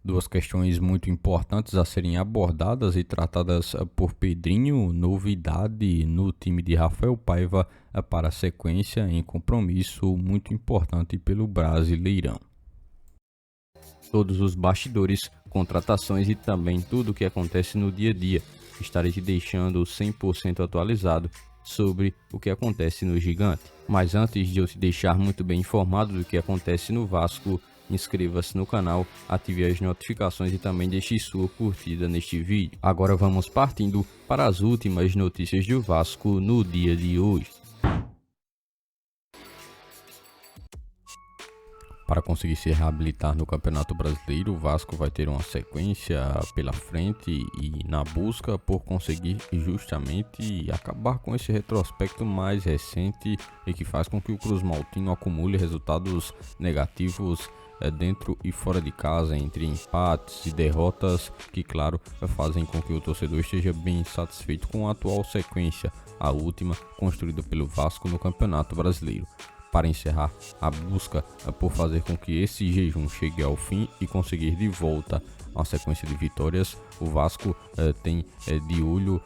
Duas questões muito importantes a serem abordadas e tratadas por Pedrinho: novidade no time de Rafael Paiva para a sequência em compromisso muito importante pelo Brasileirão. Todos os bastidores, contratações e também tudo o que acontece no dia a dia. Estarei te deixando 100% atualizado sobre o que acontece no Gigante. Mas antes de eu te deixar muito bem informado do que acontece no Vasco, inscreva-se no canal, ative as notificações e também deixe sua curtida neste vídeo. Agora vamos partindo para as últimas notícias do Vasco no dia de hoje. Para conseguir se reabilitar no Campeonato Brasileiro, o Vasco vai ter uma sequência pela frente e na busca por conseguir justamente acabar com esse retrospecto mais recente e que faz com que o Cruz Maltino acumule resultados negativos dentro e fora de casa, entre empates e derrotas que, claro, fazem com que o torcedor esteja bem satisfeito com a atual sequência, a última construída pelo Vasco no Campeonato Brasileiro. Para encerrar a busca por fazer com que esse jejum chegue ao fim e conseguir de volta uma sequência de vitórias, o Vasco tem de olho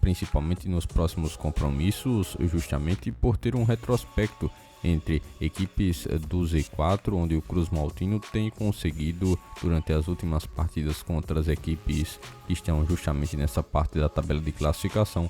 principalmente nos próximos compromissos, justamente por ter um retrospecto entre equipes do Z4, onde o Cruz Maltino tem conseguido, durante as últimas partidas contra as equipes que estão justamente nessa parte da tabela de classificação,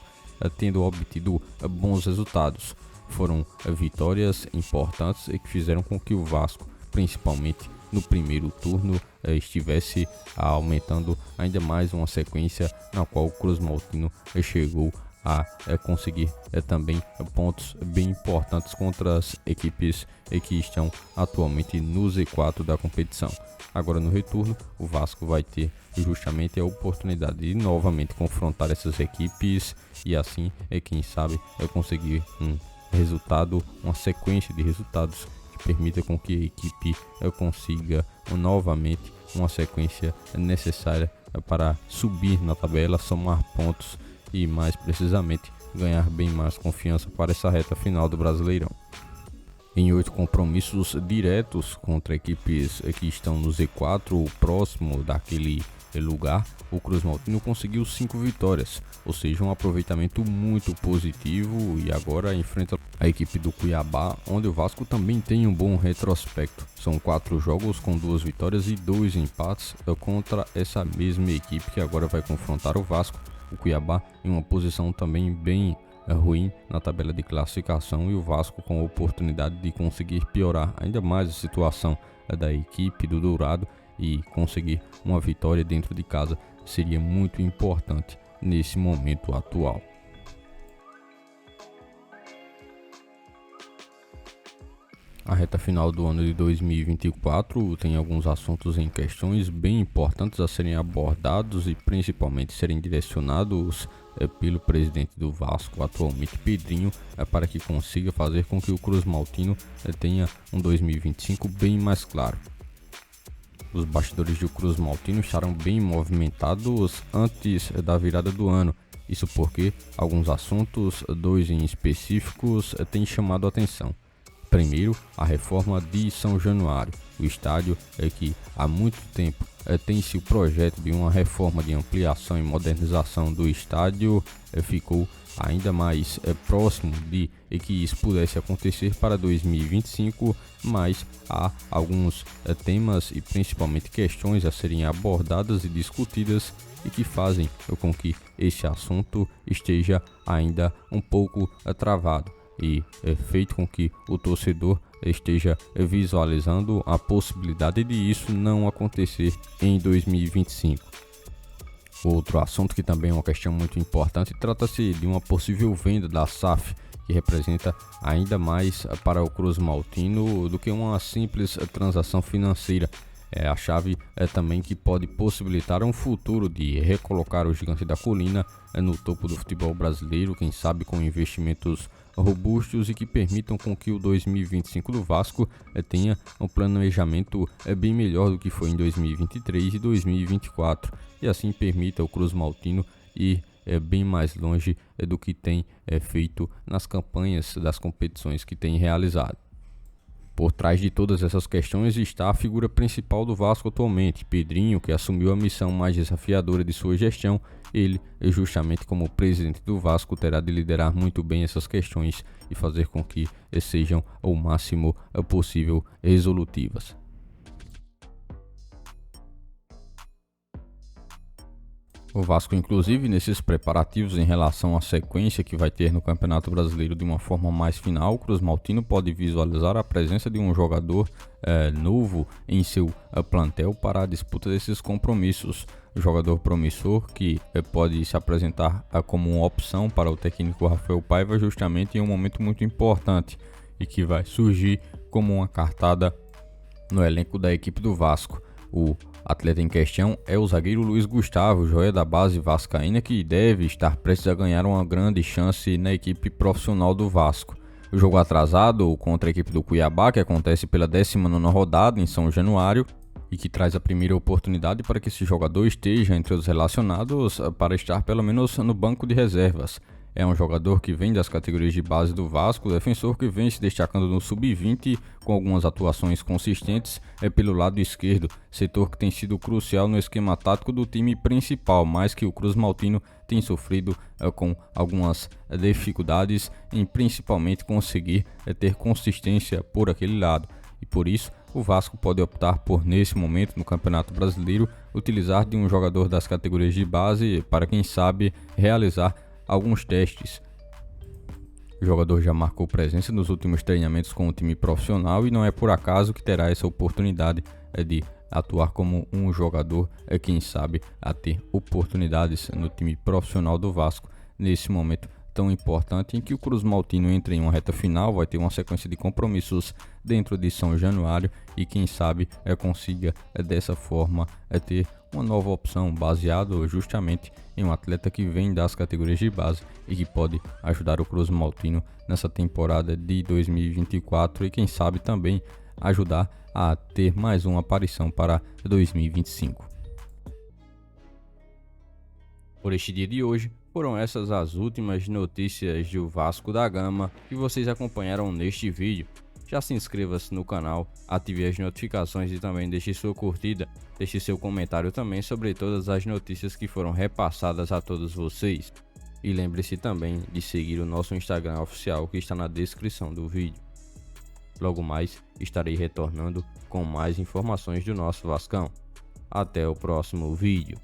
tendo obtido bons resultados. Foram vitórias importantes e que fizeram com que o Vasco, principalmente no primeiro turno, estivesse aumentando ainda mais uma sequência na qual o Cruz Maltino chegou a conseguir também pontos bem importantes contra as equipes que estão atualmente no Z4 da competição. Agora no retorno, o Vasco vai ter justamente a oportunidade de novamente confrontar essas equipes e assim, quem sabe, conseguir um resultado, uma sequência de resultados que permita com que a equipe consiga novamente uma sequência necessária para subir na tabela, somar pontos e mais precisamente ganhar bem mais confiança para essa reta final do Brasileirão. Em 8 compromissos diretos contra equipes que estão no Z4, próximo daquele lugar, o Cruz Maltino conseguiu 5 vitórias, ou seja, um aproveitamento muito positivo, e agora enfrenta a equipe do Cuiabá, onde o Vasco também tem um bom retrospecto. São 4 jogos com 2 vitórias e 2 empates contra essa mesma equipe que agora vai confrontar o Vasco. O Cuiabá em uma posição também bem ruim na tabela de classificação, e o Vasco com a oportunidade de conseguir piorar ainda mais a situação da equipe do Dourado e conseguir uma vitória dentro de casa seria muito importante nesse momento atual. A reta final do ano de 2024 tem alguns assuntos em questões bem importantes a serem abordados e principalmente serem direcionados pelo presidente do Vasco, atualmente Pedrinho, para que consiga fazer com que o Cruz Maltino tenha um 2025 bem mais claro. Os bastidores do Cruz Maltino estarão bem movimentados antes da virada do ano. Isso porque alguns assuntos, 2 em específicos, têm chamado a atenção. Primeiro, a reforma de São Januário. O estádio que há muito tempo tem-se o projeto de uma reforma de ampliação e modernização do estádio, ficou ainda mais próximo de que isso pudesse acontecer para 2025, mas há alguns temas e principalmente questões a serem abordadas e discutidas e que fazem com que esse assunto esteja ainda um pouco travado, e feito com que o torcedor esteja visualizando a possibilidade de isso não acontecer em 2025. Outro assunto que também é uma questão muito importante, trata-se de uma possível venda da SAF, que representa ainda mais para o Cruz Maltino do que uma simples transação financeira. A chave também que pode possibilitar um futuro de recolocar o Gigante da Colina no topo do futebol brasileiro, quem sabe com investimentos robustos e que permitam com que o 2025 do Vasco tenha um planejamento bem melhor do que foi em 2023 e 2024, e assim permita o Cruz Maltino ir bem mais longe do que tem feito nas campanhas das competições que tem realizado. Por trás de todas essas questões está a figura principal do Vasco atualmente, Pedrinho, que assumiu a missão mais desafiadora de sua gestão. Ele, justamente como presidente do Vasco, terá de liderar muito bem essas questões e fazer com que sejam o máximo possível resolutivas. O Vasco, inclusive, nesses preparativos em relação à sequência que vai ter no Campeonato Brasileiro de uma forma mais final, o Cruz Maltino pode visualizar a presença de um jogador novo em seu plantel para a disputa desses compromissos. O jogador promissor que pode se apresentar como uma opção para o técnico Rafael Paiva justamente em um momento muito importante e que vai surgir como uma cartada no elenco da equipe do Vasco. O atleta em questão é o zagueiro Luiz Gustavo, joia da base vascaína, que deve estar prestes a ganhar uma grande chance na equipe profissional do Vasco. O jogo atrasado contra a equipe do Cuiabá, que acontece pela 19ª rodada em São Januário, e que traz a primeira oportunidade para que esse jogador esteja entre os relacionados para estar pelo menos no banco de reservas. É um jogador que vem das categorias de base do Vasco, defensor que vem se destacando no sub-20 com algumas atuações consistentes pelo lado esquerdo, setor que tem sido crucial no esquema tático do time principal, mas que o Cruz Maltino tem sofrido com algumas dificuldades em principalmente conseguir ter consistência por aquele lado. E por isso o Vasco pode optar por, nesse momento no Campeonato Brasileiro, utilizar de um jogador das categorias de base para, quem sabe, realizar alguns testes. O jogador já marcou presença nos últimos treinamentos com o time profissional e não é por acaso que terá essa oportunidade de atuar como um jogador, quem sabe, a ter oportunidades no time profissional do Vasco nesse momento tão importante em que o Cruz Maltino entra em uma reta final, vai ter uma sequência de compromissos dentro de São Januário e quem sabe consiga dessa forma ter uma nova opção baseado justamente em um atleta que vem das categorias de base e que pode ajudar o Cruz Maltino nessa temporada de 2024 e quem sabe também ajudar a ter mais uma aparição para 2025. Por este dia de hoje, foram essas as últimas notícias do Vasco da Gama que vocês acompanharam neste vídeo. Já se inscreva-se no canal, ative as notificações e também deixe sua curtida. Deixe seu comentário também sobre todas as notícias que foram repassadas a todos vocês. E lembre-se também de seguir o nosso Instagram oficial que está na descrição do vídeo. Logo mais estarei retornando com mais informações do nosso Vascão. Até o próximo vídeo.